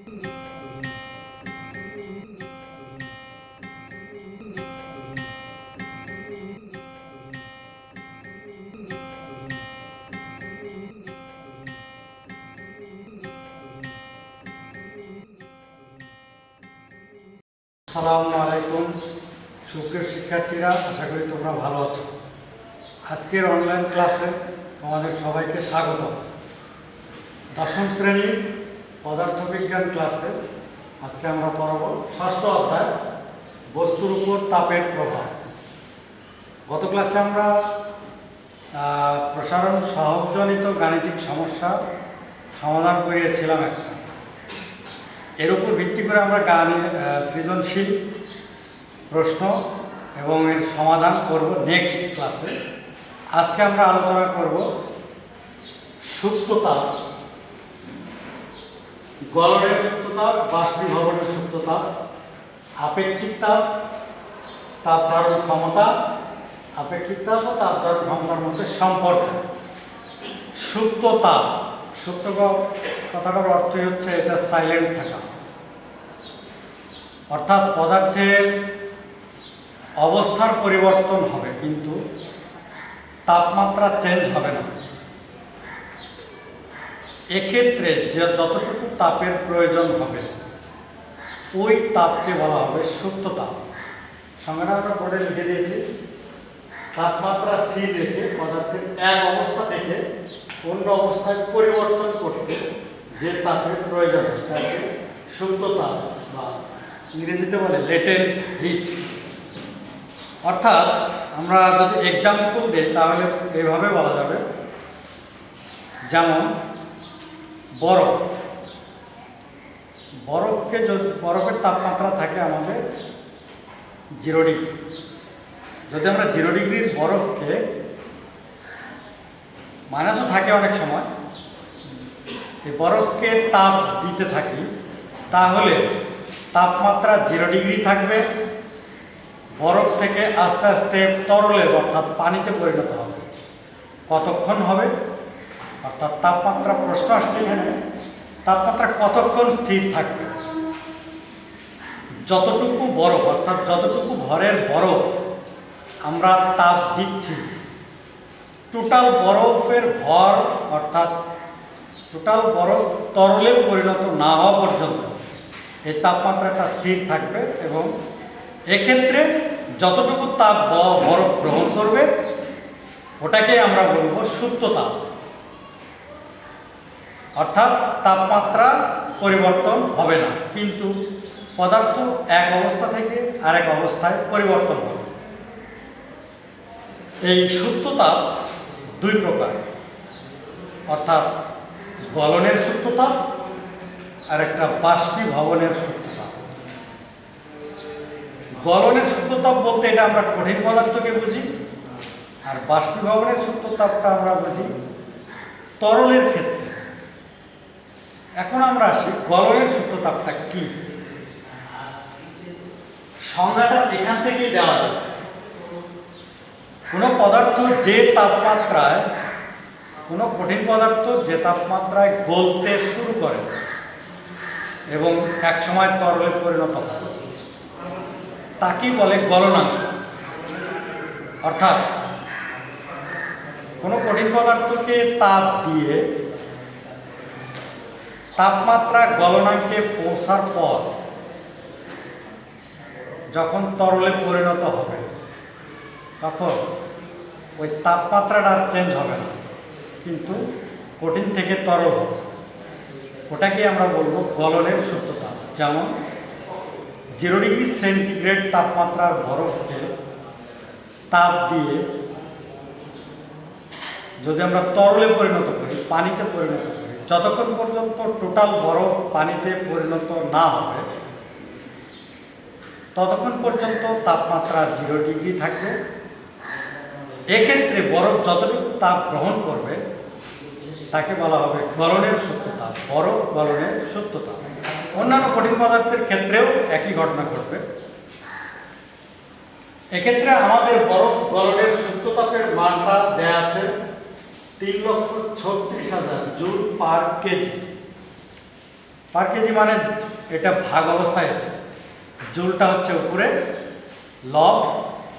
আসসালামু আলাইকুম সুপ্রিয় শিক্ষার্থীরা, আশা করি তোমরা ভালো আছো। আজকের অনলাইন ক্লাসে তোমাদের সবাইকে স্বাগত। দশম শ্রেণীর পদার্থবিজ্ঞান ক্লাসে আজকে আমরা পড়ব ষষ্ঠ অধ্যায় বস্তুর উপর তাপের প্রভাব। গত ক্লাসে আমরা প্রসারণ সহগজনিত গাণিতিক সমস্যা সমাধান করিয়েছিলাম একটা। এর উপর ভিত্তি করে আমরা সৃজনশীল প্রশ্ন এবং এর সমাধান করব নেক্সট ক্লাসে। আজকে আমরা আলোচনা করব সুপ্ত তাপ, গলনের সুপ্ত তাপ, বাষ্পীভবনের সুপ্ত তাপ, আপেক্ষিক তাপ, তাপ ধারণ ক্ষমতা, আপেক্ষিক তাপ ও তাপ ধারণ ক্ষমতার মধ্যে সম্পর্ক। সুপ্ত তাপ, সুপ্ত কথাটার অর্থই হচ্ছে এটা সাইলেন্ট থাকা, অর্থাৎ পদার্থের অবস্থার পরিবর্তন হবে কিন্তু তাপমাত্রা চেঞ্জ হবে না। এক্ষেত্রে যে যতটুকু তাপের প্রয়োজন হবে ওই তাপকে বলা হবে সুপ্ত তাপ। সংজ্ঞাটা আমরা বোর্ডে লিখে দিয়েছি। তাপমাত্রা স্থির রেখে পদার্থের এক অবস্থা থেকে অন্য অবস্থায় পরিবর্তন করতে যে তাপের প্রয়োজন হয় তাকে সুপ্ত তাপ বা ইংরেজিতে বলে লেটেন্ট হিট। অর্থাৎ আমরা যদি এক্সাম্পল দিই তাহলে এইভাবে বলা যাবে, যেমন বরফকে যদি বরফের তাপমাত্রা থাকে আমাদের 0 ডিগ্রি, যদি আমরা 0 ডিগ্রির বরফকে মাইনাসও থাকে অনেক সময়, এই বরফকে তাপ দিতে থাকি তাহলে তাপমাত্রা 0 ডিগ্রি থাকবে। বরফ থেকে আস্তে আস্তে তরলে অর্থাৎ পানিতে পরিণত হবে। কতক্ষণ হবে অর্থাৎ তাপমাত্রা প্রশ্ন আসছে এখানে, তাপমাত্রা কতক্ষণ স্থির থাকবে? যতটুকু বরফ অর্থাৎ যতটুকু ভরের বরফ আমরা তাপ দিচ্ছি, টোটাল বরফের ভর অর্থাৎ টোটাল বরফ তরলে পরিণত না হওয়া পর্যন্ত এই তাপমাত্রাটা স্থির থাকবে এবং এক্ষেত্রে যতটুকু তাপ বরফ গ্রহণ করবে ওটাকে আমরা বলবো সুপ্ত তাপ। অর্থাৎ তাপমাত্রা পরিবর্তন হবে না কিন্তু পদার্থ এক অবস্থা থেকে আরেক অবস্থায় পরিবর্তন হবে। এই সুপ্ত তাপ দুই প্রকার, অর্থাৎ গলনের সুপ্ত তাপ আর একটা বাষ্পীভবনের সুপ্ত তাপ। গলনের সুপ্ত তাপ বলতে এটা আমরা কঠিন পদার্থকে বুঝি, আর বাষ্পীভবনের সুপ্ত তাপটা আমরা বুঝি তরলের ক্ষেত্রে। এখন আমরা আসি গলনের সুপ্ত তাপটা কি। সংজ্ঞাটা এখান থেকেই দেওয়া যাবে। কোনো পদার্থ যে তাপমাত্রায়, কোনো কঠিন পদার্থ যে তাপমাত্রায় গলতে শুরু করে এবং এক সময় তরলে পরিণত হয় তাকে বলে গলনাঙ্ক। অর্থাৎ কোনো কঠিন পদার্থকে তাপ দিয়ে তাপমাত্রা গলনাঙ্কে পৌঁছার পর যখন তরলে পরিণত হবে তখন ওই তাপমাত্রাটা আর চেঞ্জ হবে না কিন্তু কঠিন থেকে তরল হবে। ওটাকে আমরা বলবো গলনের সুপ্ত তাপ। যেমন 0 ডিগ্রি সেন্টিগ্রেড তাপমাত্রার বরফকে তাপ দিয়ে যদি আমরা তরলে পরিণত করি, পানিতে পরিণত করি, যতক্ষণ পর্যন্ত টোটাল বরফ পানিতে পরিণত না হবে ততক্ষণ পর্যন্ত তাপমাত্রা 0 ডিগ্রি থাকবে। এক্ষেত্রে বরফ যতটুকু তাপ গ্রহণ করবে তাকে বলা হবে গলনের সুপ্ত তাপ, বরফ গলনের সুপ্ত তাপ। অন্যান্য কঠিন পদার্থের ক্ষেত্রেও একই ঘটনা ঘটবে। এক্ষেত্রে আমাদের বরফ গলনের সুপ্ত তাপের মানটা দেয়া আছে 3,36,000 জুল পার কেজি। পার কেজি মানে এটা ভাগ অবস্থায় আছে, জুলটা হচ্ছে উপরে, লব,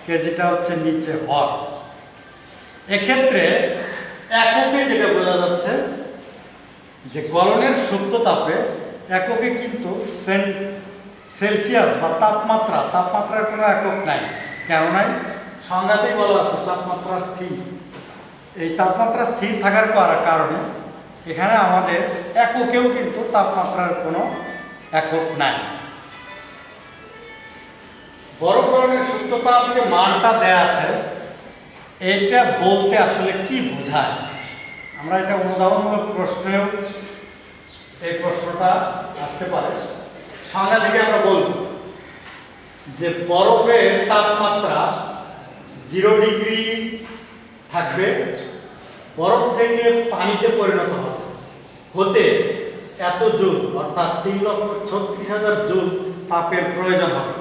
কেজিটা হচ্ছে নিচে, হর। এক্ষেত্রে এককে যেটা বোঝা যাচ্ছে যে গলনের সুপ্ত তাপে এককে কিন্তু সেলসিয়াস বা তাপমাত্রার কোনো একক নাই। কেন নাই? সংজ্ঞাতেই বলা আছে তাপমাত্রা স্থির। এই তাপমাত্রা স্থির থাকার কারণে এখানে আমাদের এককেও কিন্তু তাপমাত্রার কোনো একক নাই। বরফ গলনের সুপ্ত তাপ যে মানটা দেয়া আছে, এটা বলতে আসলে কি বোঝায়? আমরা এটা উদাহরণমূলক প্রশ্নেও এই প্রশ্নটা আসতে পারে। সংজ্ঞা থেকে আমরা বলব যে বরফের তাপমাত্রা 0 ডিগ্রি থাকবে, বরফ থেকে পানিতে পরিণত হতে এত জুল অর্থাৎ 3,36,000 জুল তাপের প্রয়োজন হবে।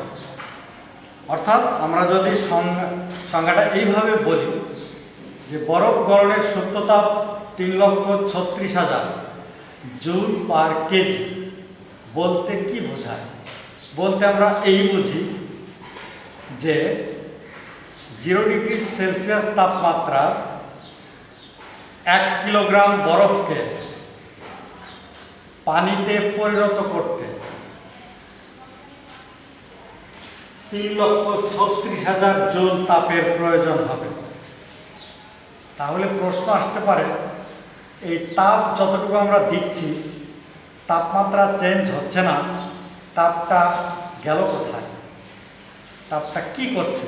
অর্থাৎ আমরা যদি সংজ্ঞাটা এইভাবে বলি যে বরফ গলনের সুপ্ত তাপ 3,36,000 জুল পার কেজি, বলতে কি বোঝায়? বলতে আমরা এই বুঝি যে 0 ডিগ্রি সেলসিয়াস তাপমাত্রা 1 কিলোগ্রাম বরফকে পানিতে পরিণত করতে 3,36,000 জুল তাপের প্রয়োজন হবে। তাহলে প্রশ্ন আসতে পারে, এই তাপ যতটুকু আমরা দিচ্ছি, তাপমাত্রা চেঞ্জ হচ্ছে না, তাপটা গেল কোথায়? তাপটা কি করছে?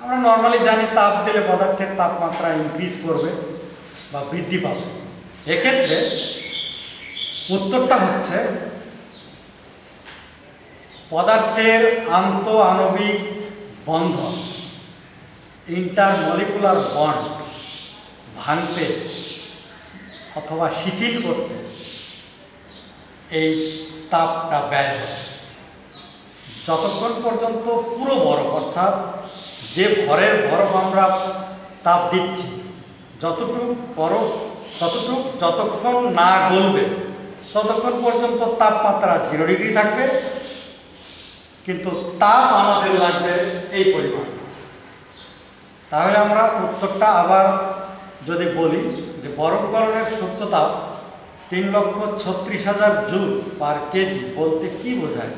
আমরা নর্মালি জানি তাপ দিলে পদার্থের তাপমাত্রা ইনক্রিজ করবে বা বৃদ্ধি পাবে। এক্ষেত্রে উত্তরটা হচ্ছে পদার্থের আন্তঃআণবিক বন্ধন, ইন্টারমলিকুলার বন্ড ভাঙতে অথবা শিথিল করতে এই তাপটা ব্যয় হয়। যতক্ষণ পর্যন্ত পুরো বরফ অর্থাৎ যে ভরের বরফ আমরা তাপ দিচ্ছি, যতক্ষণ না গলবে ততক্ষণ পর্যন্ত তাপমাত্রা 0 ডিগ্রি থাকবে, কিন্তু তাপ আমাদের লাগবে এই পরিমাণ। তাহলে আমরা উত্তরটা আবার যদি বলি যে বরফ গলনের সুপ্ত তাপ 3,36,000 জুল পার কেজি, বলতে কি বোঝায়?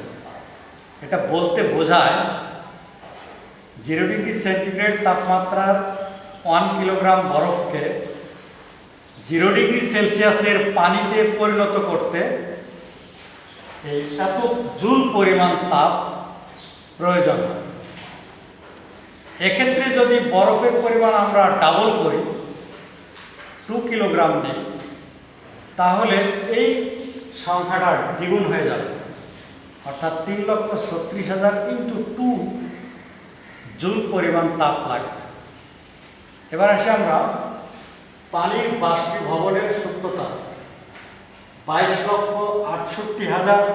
এটা বলতে বোঝায় 0 ডিগ্রি সেন্টিগ্রেড তাপমাত্রার 1 কিলোগ্রাম বরফকে 0 ডিগ্রি সেলসিয়াসের পানিতে পরিণত করতে এই এত জুল পরিমাণ তাপ প্রয়োজন হয়। এক্ষেত্রে যদি বরফের পরিমাণ আমরা ডাবল করি, 2 কিলোগ্রাম নেই, তাহলে এই সংখ্যাটা দ্বিগুণ হয়ে যাবে, অর্থাৎ 3,36,000 ইন্টু 2 জুল পরিমাণ তাপ লাগবে। এবার আসি আমরা পানির বাষ্পীভবনের সুপ্ত তাপ 22,68,000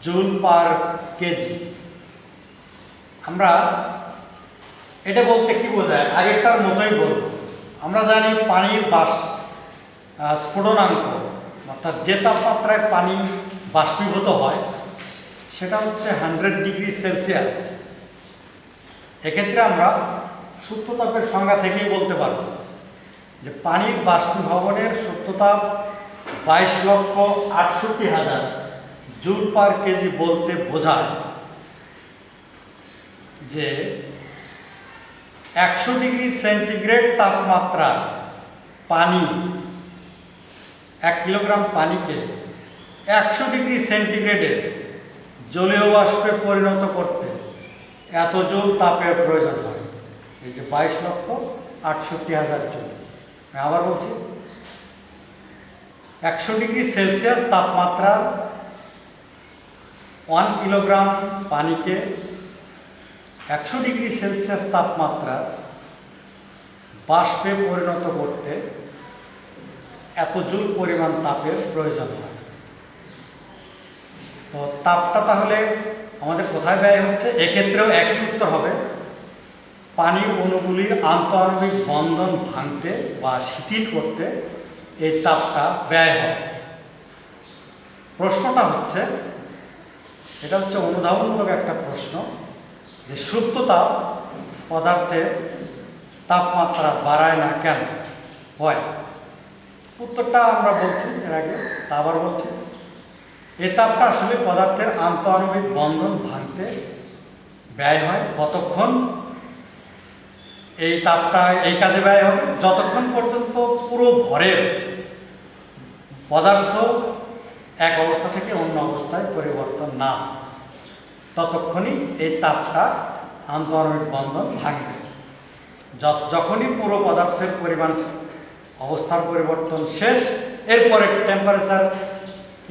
জুল পার কেজি। আমরা এটা বলতে কি বোঝায়? আগেরটার মতোই বলব। আমরা জানি পানির স্ফুটনাঙ্ক অর্থাৎ যে তাপমাত্রায় পানি বাষ্পীভূত হয় সেটা হচ্ছে 100 ডিগ্রি সেলসিয়াস। এক্ষেত্রে আমরা সুপ্ত তাপের সংজ্ঞা থেকেই বলতে পারব যে পানির বাষ্পীভবনের সুপ্ত তাপ 22,68,000 জুল পার কেজি, বলতে বোঝায় যে 100 ডিগ্রি সেন্টিগ্রেড তাপমাত্রা পানি, 1 কিলোগ্রাম পানিকে 100 ডিগ্রি সেন্টিগ্রেডের জলীয় বাষ্পে পরিণত করতে এত জুল তাপের প্রয়োজন হয়। এই যে 22,68,000 জুল। আমি আবার বলছি, 100 ডিগ্রি সেলসিয়াস তাপমাত্রা 1 কিলোগ্রাম পানিকে 100 ডিগ্রি সেলসিয়াস তাপমাত্রা বাষ্পে পরিণত করতে এত জুল পরিমাণ তাপের প্রয়োজন হয়। তো তাপটা তাহলে আমাদের কোথায় ব্যয় হচ্ছে? এক্ষেত্রেও একই উত্তর হবে, পানির অণুগুলির আন্তঃআণবিক বন্ধন ভাঙতে বা শিথিল করতে এই তাপটা ব্যয় হয়। প্রশ্নটা হচ্ছে, এটা হচ্ছে অনুধাবনমূলক একটা প্রশ্ন, যে সুপ্ত তাপ পদার্থের তাপমাত্রা বাড়ায় না কেন হয়? উত্তরটা আমরা বলছি এর আগে, তা আবার বলছি। এই তাপটা আসলে পদার্থের আন্তঃআণবিক বন্ধন ভাঙতে ব্যয় হয়। কতক্ষণ এই তাপটা এই কাজে ব্যয় হবে? যতক্ষণ পর্যন্ত পুরো ভরের পদার্থ এক অবস্থা থেকে অন্য অবস্থায় পরিবর্তন না, ততক্ষণই এই তাপটা আন্তঃআণবিক বন্ধন ভাঙবে। যখনই পুরো পদার্থের পরিমাণ অবস্থার পরিবর্তন শেষ, এরপরে টেম্পারেচার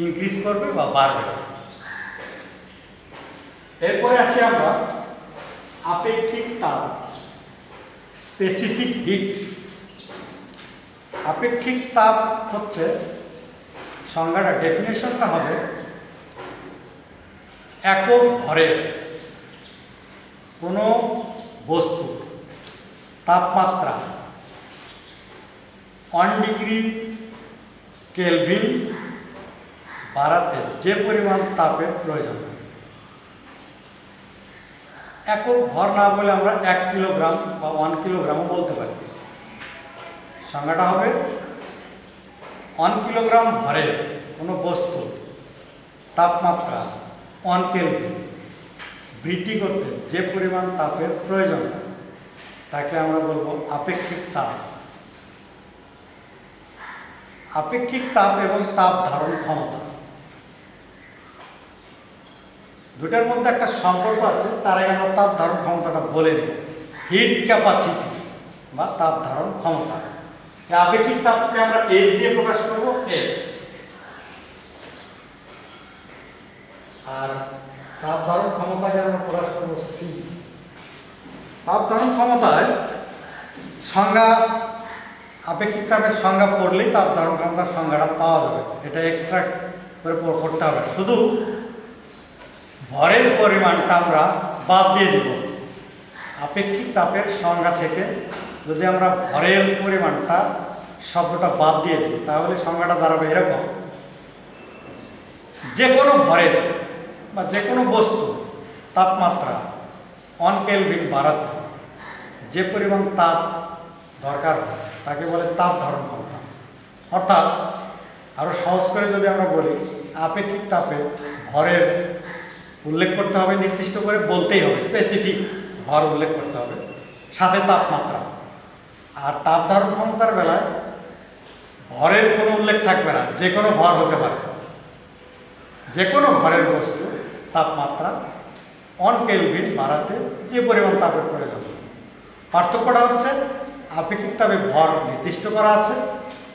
ইনক্রিজ করবে বা বাড়বে। এরপরে আসি আমরা আপেক্ষিক তাপ, স্পেসিফিক হিট। আপেক্ষিক তাপ হচ্ছে, সংজ্ঞাটা ডেফিনেশনটা হবে একক ভরের কোনো বস্তু তাপমাত্রা 1 ডিগ্রি কেলভিন বাড়াতে যে পরিমাণ তাপের প্রয়োজন হয়। একক ভর না বলে আমরা 1 কিলোগ্রাম বা 1 কিলোগ্রামও বলতে পারি। সংজ্ঞাটা হবে 1 কিলোগ্রাম ভরের কোনো বস্তু তাপমাত্রা 1 কেলভিন বৃদ্ধি করতে যে পরিমাণ তাপের প্রয়োজন হয় তাকে আমরা বলবো আপেক্ষিক তাপ। আপেক্ষিক তাপ এবং তাপ ধারণ ক্ষমতা দুটার মধ্যে একটা সম্পর্ক আছে, তার আগে আমরা তাপ ধারণ ক্ষমতাটা বলে নিই। হিট ক্যাপাসিটি বা তাপ ধারণ ক্ষমতা। আপেক্ষিক তাপকে আমরা এস দিয়ে প্রকাশ করব, এস। আর তাপ ধারণ ক্ষমতাকে আমরা প্রকাশ করব সি। তাপ ধারণ ক্ষমতায় সংজ্ঞা, আপেক্ষিক তাপের সংজ্ঞা পড়লেই তাপ ধারণ ক্ষমতার সংজ্ঞাটা পাওয়া যাবে। এটা এক্সট্রা করে পড়তে হবে, শুধু ভরের পরিমাণটা আমরা বাদ দিয়ে দিব। আপেক্ষিক তাপের সংজ্ঞা থেকে যদি আমরা ভরের পরিমাণটা শব্দটা বাদ দিয়ে দিই, তাহলে সংজ্ঞাটা দাঁড়াবে এরকম: যে কোনো ভরের বা যে কোনো বস্তু তাপমাত্রা 1 কেলভিন বাড়াতে যে পরিমাণ তাপ দরকার হয় তাকে বলে তাপ ধারণ ক্ষমতা। অর্থাৎ আরও সহজ করে যদি আমরা বলি, আপেক্ষিক তাপে ভরের উল্লেখ করতে হবে, নির্দিষ্ট করে বলতেই হবে, স্পেসিফিক ভর উল্লেখ করতে হবে, সাথে তাপমাত্রা। আর তাপ ধারণ ক্ষমতার বেলায় ভরের কোনো উল্লেখ থাকবে না, যে কোনো ভর হতে পারে। যে কোনো ভরের বস্তু তাপমাত্রা 1 কেলভিন বাড়াতে যে পরিমাণ তাপের প্রয়োজন। পার্থক্যটা হচ্ছে, আপেক্ষিক তাপে ভর নির্দিষ্ট করা আছে,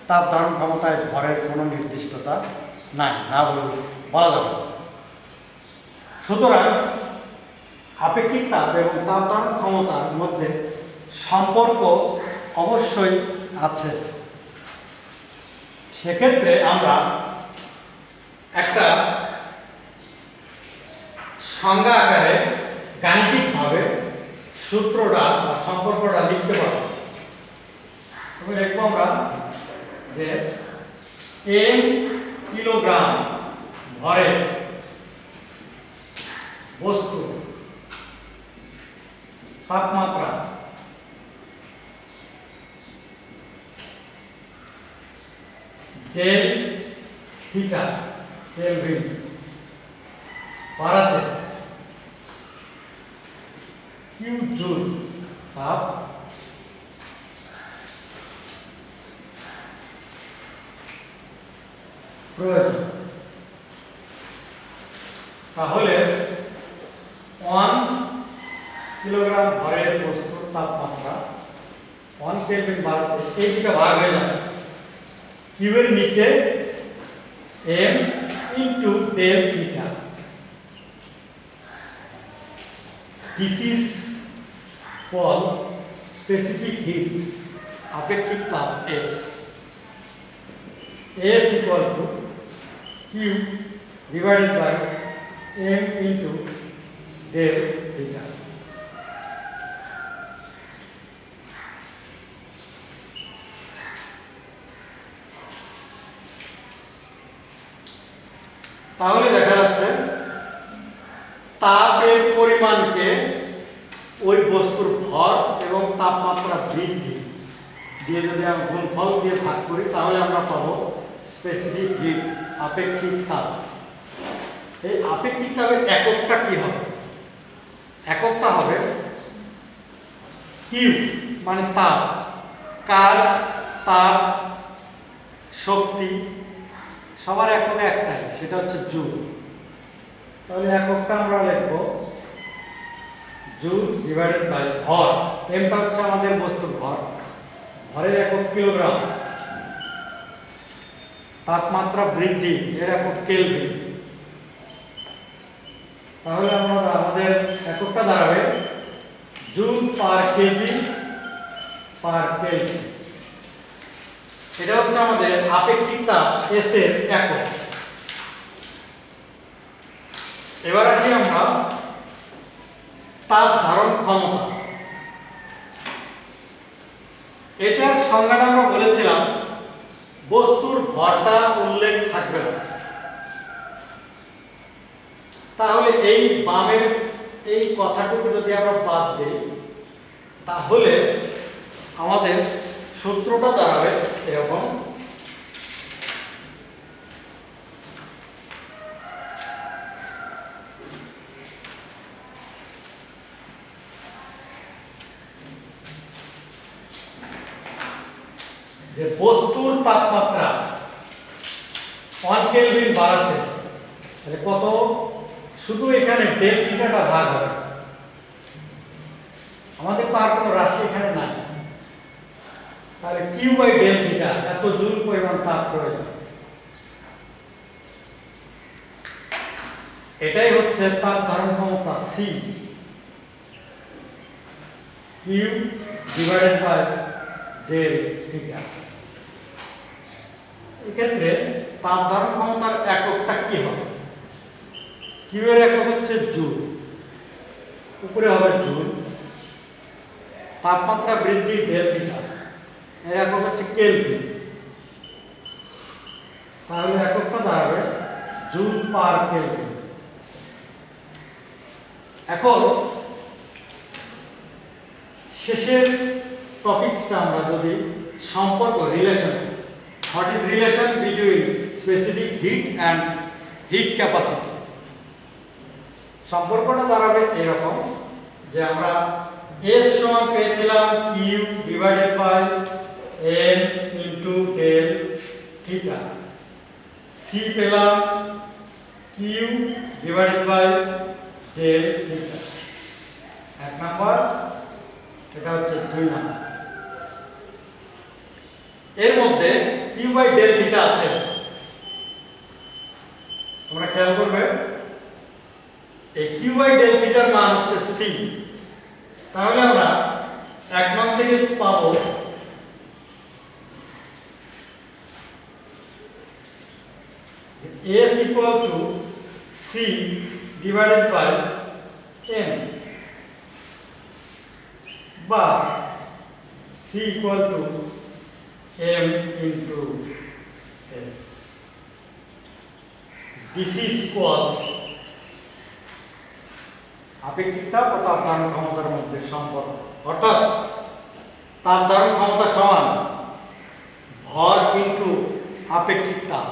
তাপ ধারণ ক্ষমতায় ভরের কোনো নির্দিষ্টতা নাই, না বলা যাবে না। সুতরাং আপেক্ষিক তাপ এবং তাপ ধারণ ক্ষমতার মধ্যে সম্পর্ক অবশ্যই আছে। সেক্ষেত্রে আমরা একটা সংজ্ঞা আকারে গাণিতিকভাবে সূত্রটা বা সম্পর্কটা লিখতে পারব। তবে লিখব আমরা যে m কিলোগ্রাম ভরের বস্তু তাপমাত্রা ডেল থিটা কেলভিন বাড়াতে কিউ জুল তাপ প্রয়োজন। তাহলে 1 কিলোগ্রাম ভরের বস্তুর তাপমাত্রা 1 কেলভিন বাড়াতে এই দুটো ভাগ হয়ে যাবে, কিউ এর নিচে m into del theta. This is called specific heat, আপেক্ষিক তাপ S. S equal to Q divided by m into del theta. তাহলে দেখা যাচ্ছে তাপের পরিমাণকে ওই বস্তুর ভর এবং তাপমাত্রা বৃদ্ধি দিয়ে যদি আমরা গুণফল দিয়ে ভাগ করি তাহলে আমরা পাবো স্পেসিফিক হিট, আপেক্ষিক তাপ। এই আপেক্ষিক তাপের এককটা কি হবে? এককটা হবে কিউ, মানে তাপ, কাজ, তাপ, শক্তি সবার একক একটাই, সেটা হচ্ছে জুল। তাহলে এককটা আমরা লিখব জুল ডিভাইডেড বাই ভর। এমটা হচ্ছে আমাদের বস্তুর ভর, ভরের একক কিলোগ্রাম। তাপমাত্রা বৃদ্ধি এর একক কেলভিন। তাহলে আমরা আমাদের এককটা দাঁড়াবে জুল পার কেজি পার কেজি। এটা হচ্ছে আমাদের আপেক্ষিক তাপ এস এর একক। এবার আসি আমরা তাপ ধারণ ক্ষমতা। এটার সংজ্ঞাটা আমরা বলেছিলাম বস্তুর ভরটা উল্লেখ থাকবে না। তাহলে এই বামের এই কথাটুকু যদি আমরা বাদ দিই তাহলে আমাদের সূত্রটা দাঁড়াবে এরকম, যে বস্তুর তাপমাত্রা 1 কেলভিন বাড়াতে তাহলে কত, শুধু এখানে ডেল থিটাটা ভাগ হবে, আমাদের তো আর কোনো রাশি এখানে নাই। তাহলে কিউ বাই ডেল থিটা এত জুল পরিমাণ তাপ প্রয়োজন। এটাই হচ্ছে তাপ ধারণ ক্ষমতা C, Q divided by del theta. এক্ষেত্রে তাপ ধারণ ক্ষমতার এককটা কি হবে? কিউ এর একক হচ্ছে জুল, উপরে হবে জুল, তাপমাত্রা বৃদ্ধি ডেল থিটা এর একক হচ্ছে কেলভিন। তাহলে এককটা দাঁড়াবে জুল পার কেলভিন। এখন শেষের টপিকসটা আমরা যদি সম্পর্ক, relation, what is relation between specific heat and heat capacity, সম্পর্কটা দাঁড়াবে এরকম যে আমরা এস সমান পেয়েছিলাম Q divided by M into del theta, C পেলাম Q divided by del theta. এক নাম্বার, এটা হচ্ছে 2 নাম্বার। এর মধ্যে কিউ বাই ডেল থিটা আছে, তোমরা খেয়াল করবে এই কিউ বাই ডেল থিটার মান হচ্ছে সি। তাহলে আমরা 1 নং থেকে পাবো S equal to C divided by M, বা C equal to M into S. This is called আপেক্ষিক তাপ ও তাপ ধারণ ক্ষমতার মধ্যে সম্পর্ক। অর্থাৎ তাপ ধারণ ক্ষমতা সমান ভর ইনটু আপেক্ষিক তাপ।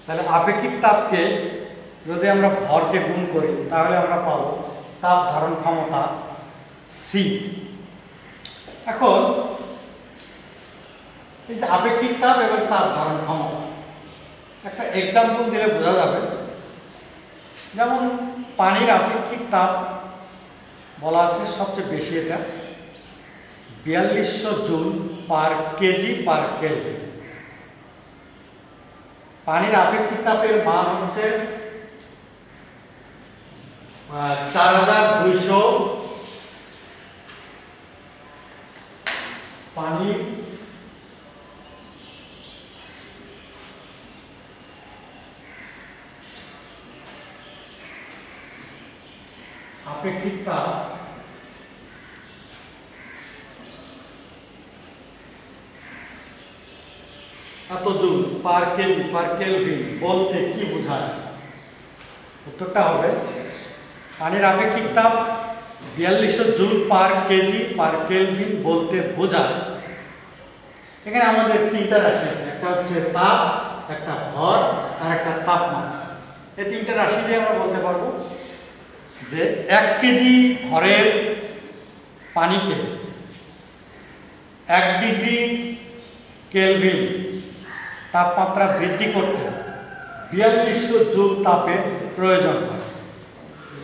তাহলে আপেক্ষিক তাপকে যদি আমরা ভরকে গুণ করি তাহলে আমরা পাবো তাপ ধারণ ক্ষমতা সি। এখন এই যে আপেক্ষিক তাপ এবং তাপ ধারণ ক্ষমতা, একটা এক্সাম্পল দিলে বোঝা যাবে। যেমন পানির আপেক্ষিক তাপ বলা আছে সবচেয়ে বেশি, এটা 4200 joule per KG per kelvin. পানির আপেক্ষিক তাপের মান হচ্ছে 4200। পানির আপেক্ষিক তাপ এত joule per KG per kelvin বলতে কি বোঝায়? উত্তরটা হবে পানির আপেক্ষিক তাপ 4200 joule per KG per kelvin বলতে বোঝায়। এখানে আমাদের তিনটা রাশি আছে, একটা হচ্ছে তাপ, একটা ভর আর একটা তাপমাত্রা। এই তিনটা রাশি দিয়ে আমরা বলতে পারবো যে 1 কেজি ভরের পানিকে 1 ডিগ্রি কেলভিন তাপমাত্রা বৃদ্ধি করতে 4200 জুল তাপের প্রয়োজন হয়।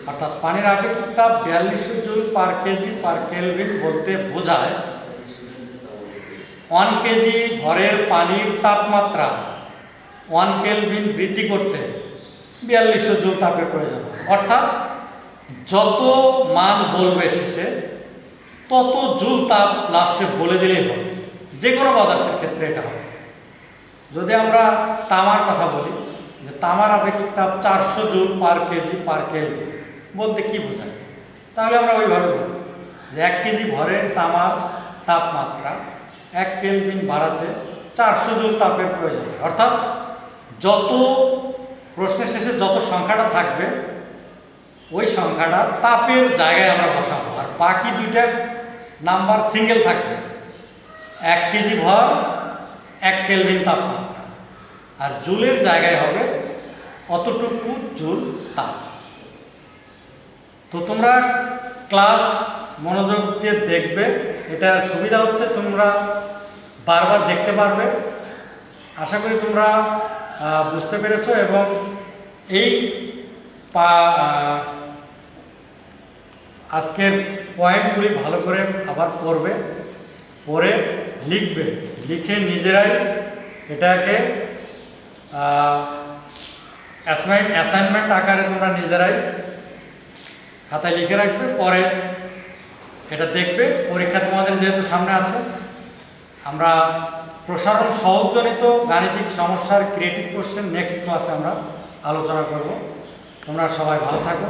অর্থাৎ পানির আপেক্ষিক তাপ 4200 joule per KG per kelvin বলতে বোঝায় 1 কেজি ভরের পানির তাপমাত্রা 1 কেলভিন বৃদ্ধি করতে 4200 জুল তাপের প্রয়োজন হয়। অর্থাৎ যত মান বলবে শেষে তত জুল তাপ লাস্টে বলে দিলেই হবে। যে কোনো পদার্থের ক্ষেত্রে এটা হবে। যদি আমরা তামার কথা বলি যে তামার আপেক্ষিক তাপ 400 joule per KG per kelvin বলতে কি বোঝায়, তাহলে আমরা ওইভাবে বলব যে 1 কেজি ভরের তামার তাপমাত্রা 1 কেলভিন বাড়াতে 400 জুল তাপের প্রয়োজন হয়। অর্থাৎ যত প্রশ্নের শেষে যত সংখ্যাটা থাকবে ওই সংখ্যাটা তাপের জায়গায় আমরা বসাবো, আর বাকি দুইটা নাম্বার সিঙ্গেল থাকবে। 1 কেজি ভর 1 কেলভিন তাপমাত্রা, আর জুলের জায়গায় হবে অতটুকু জুল তাপ। তো তোমরা ক্লাস মনোযোগ দিয়ে দেখবে, এটার সুবিধা হচ্ছে তোমরা বারবার দেখতে পারবে। আশা করি তোমরা বুঝতে পেরেছো এবং এই আজকের পয়েন্টগুলি ভালো করে আবার পড়বে, পড়ে লিখবে, লিখে নিজেরাই এটাকে অ্যাসাইনমেন্ট আকারে তোমরা নিজেরাই খাতায় লিখে রাখবে। পরে এটা দেখবে, পরীক্ষা তোমাদের যেহেতু সামনে আছে। আমরা প্রসারণ সহজজনিত গাণিতিক সমস্যার ক্রিয়েটিভ কোশ্চেন নেক্সট ক্লাসে আমরা আলোচনা করব। তোমরা সবাই ভালো থাকো।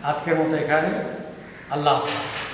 আজকের মতো এখানে, আল্লাহ হাফেজ।